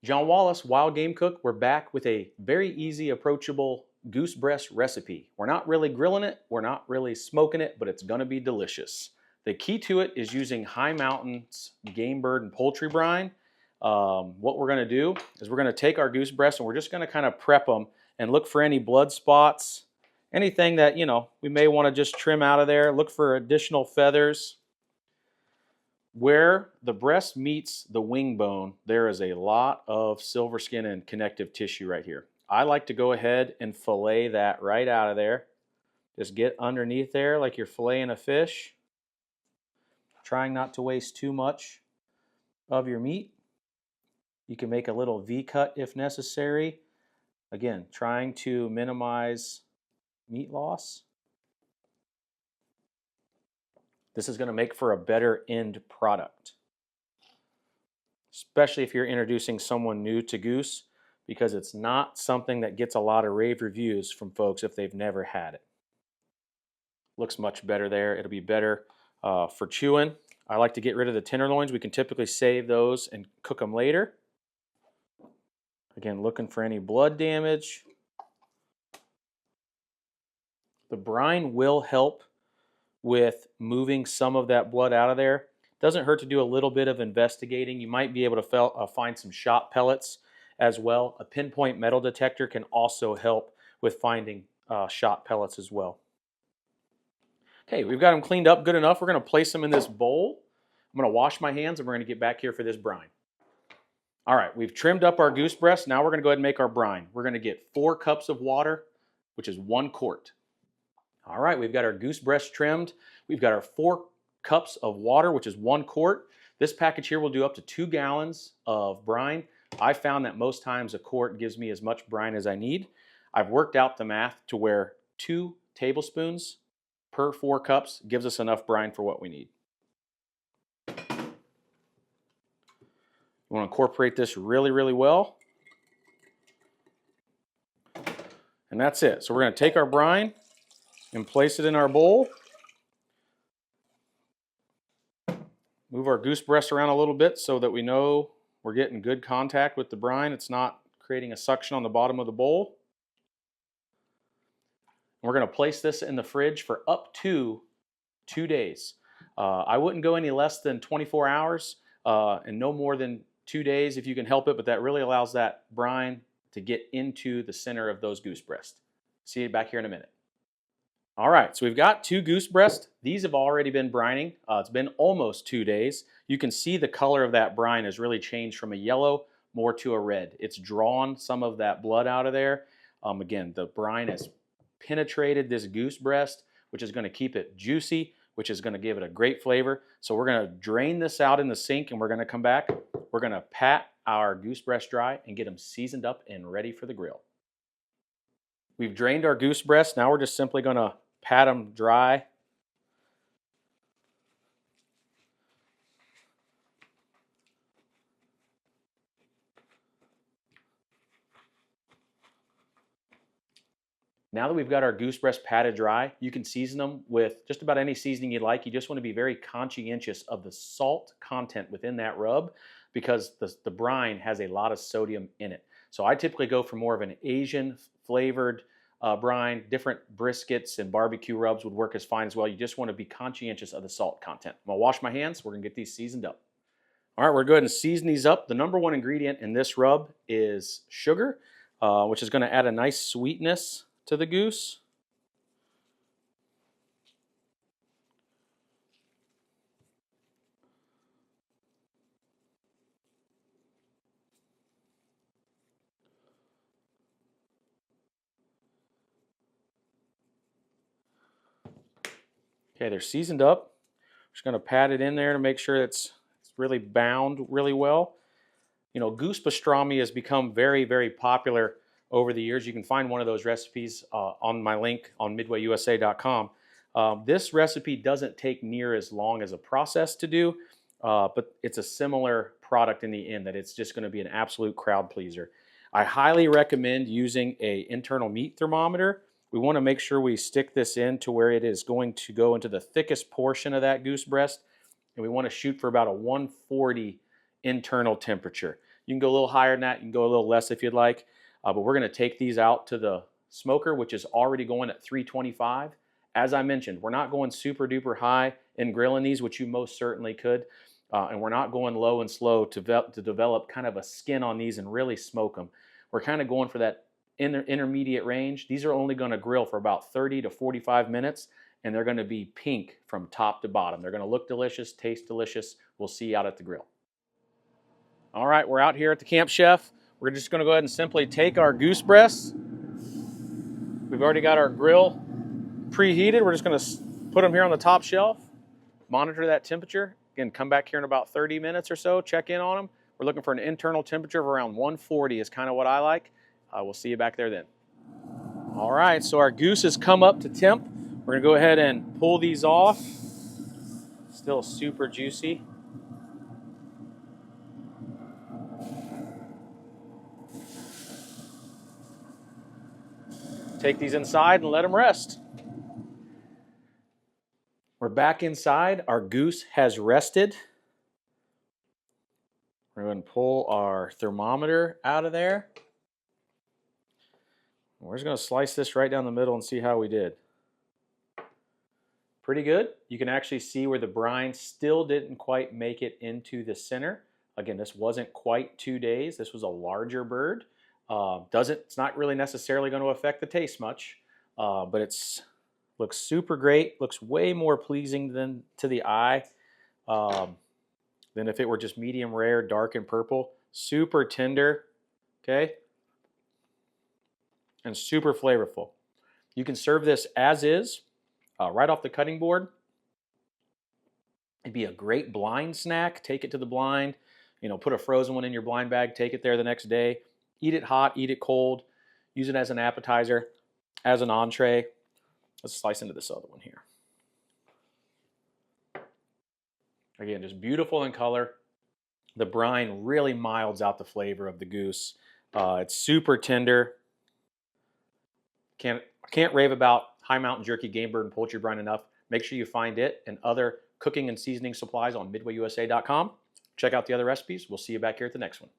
John Wallace, Wild Game Cook. We're back with a very easy, approachable goose breast recipe. We're not really grilling it, we're not really smoking it, but it's gonna be delicious. The key to it is using High Mountains game bird and poultry brine. What we're gonna do is we're gonna take our goose breast and we're just gonna kind of prep them and look for any blood spots, anything that, we may wanna just trim out of there. Look for additional feathers. Where the breast meets the wing bone, there is a lot of silver skin and connective tissue right here. I like to go ahead and fillet that right out of there. Just get underneath there like you're filleting a fish. Trying not to waste too much of your meat. You can make a little V-cut if necessary. Again, trying to minimize meat loss. This is going to make for a better end product, especially if you're introducing someone new to goose, because it's not something that gets a lot of rave reviews from folks if they've never had it. Looks much better there. It'll be better for chewing. I like to get rid of the tenderloins. We can typically save those and cook them later. Again, looking for any blood damage. The brine will help with moving some of that blood out of there. Doesn't hurt to do a little bit of investigating. You might be able to find some shot pellets as well. A pinpoint metal detector can also help with finding shot pellets as well. Okay, we've got them cleaned up good enough. We're going to place them in this bowl. I'm going to wash my hands and we're going to get back here for this brine. All right, we've trimmed up our goose breast. Now we're going to go ahead and make our brine. We're going to get 4 cups of water, which is 1 quart. All right, we've got our goose breast trimmed. We've got our 4 cups of water, which is 1 quart. This package here will do up to 2 gallons of brine. I found that most times a quart gives me as much brine as I need. I've worked out the math to where 2 tablespoons per 4 cups gives us enough brine for what we need. You want to incorporate this really, really well. And that's it. So we're going to take our brine and place it in our bowl. Move our goose breast around a little bit so that we know we're getting good contact with the brine. It's not creating a suction on the bottom of the bowl. We're going to place this in the fridge for up to 2 days. I wouldn't go any less than 24 hours and no more than 2 days if you can help it, but that really allows that brine to get into the center of those goose breasts. See you back here in a minute. All right, so we've got 2 goose breasts. These have already been brining. It's been almost 2 days. You can see the color of that brine has really changed from a yellow more to a red. It's drawn some of that blood out of there. Again, the brine has penetrated this goose breast, which is going to keep it juicy, which is going to give it a great flavor. So we're going to drain this out in the sink and we're going to come back. We're going to pat our goose breast dry and get them seasoned up and ready for the grill. We've drained our goose breast. Now we're just simply going to pat them dry. Now that we've got our goose breast patted dry, you can season them with just about any seasoning you'd like. You just want to be very conscientious of the salt content within that rub because the brine has a lot of sodium in it. So I typically go for more of an Asian flavored brine. Different briskets and barbecue rubs would work as fine as well. You just want to be conscientious of the salt content. I'm going to wash my hands. We're going to get these seasoned up. All right, we're going to go ahead and season these up. The number 1 ingredient in this rub is sugar, which is going to add a nice sweetness to the goose. Okay, they're seasoned up. Just going to pat it in there to make sure it's really bound really well. You know, goose pastrami has become very, very popular over the years. You can find one of those recipes on my link on MidwayUSA.com. This recipe doesn't take near as long as a process to do, but it's a similar product in the end that it's just going to be an absolute crowd pleaser. I highly recommend using an internal meat thermometer. We want to make sure we stick this in to where it is going to go into the thickest portion of that goose breast, and we want to shoot for about a 140 internal temperature. You can go a little higher than that. You can go a little less if you'd like. But we're going to take these out to the smoker, which is already going at 325. As I mentioned, we're not going super duper high in grilling these, which you most certainly could. And we're not going low and slow to develop kind of a skin on these and really smoke them. We're kind of going for that intermediate range. These are only going to grill for about 30 to 45 minutes, and they're going to be pink from top to bottom. They're going to look delicious, taste delicious. We'll see you out at the grill. All right, we're out here at the Camp Chef. We're just going to go ahead and simply take our goose breasts. We've already got our grill preheated. We're just going to put them here on the top shelf, monitor that temperature. Again, come back here in about 30 minutes or so, check in on them. We're looking for an internal temperature of around 140 is kind of what I like. We'll see you back there then. All right, so our goose has come up to temp. We're going to go ahead and pull these off. Still super juicy. Take these inside and let them rest. We're back inside. Our goose has rested. We're going to pull our thermometer out of there. We're just going to slice this right down the middle and see how we did. Pretty good. You can actually see where the brine still didn't quite make it into the center. Again, this wasn't quite 2 days. This was a larger bird. It's not really necessarily going to affect the taste much, but looks super great. Looks way more pleasing than to the eye than if it were just medium rare, dark and purple. Super tender, okay, and super flavorful. You can serve this as is, right off the cutting board. It'd be a great blind snack. Take it to the blind. You know, put a frozen one in your blind bag. Take it there the next day. Eat it hot, eat it cold. Use it as an appetizer, as an entree. Let's slice into this other one here. Again, just beautiful in color. The brine really milds out the flavor of the goose. It's super tender. Can't rave about High Mountain Jerky Game Bird and Poultry Brine enough. Make sure you find it and other cooking and seasoning supplies on MidwayUSA.com. Check out the other recipes. We'll see you back here at the next one.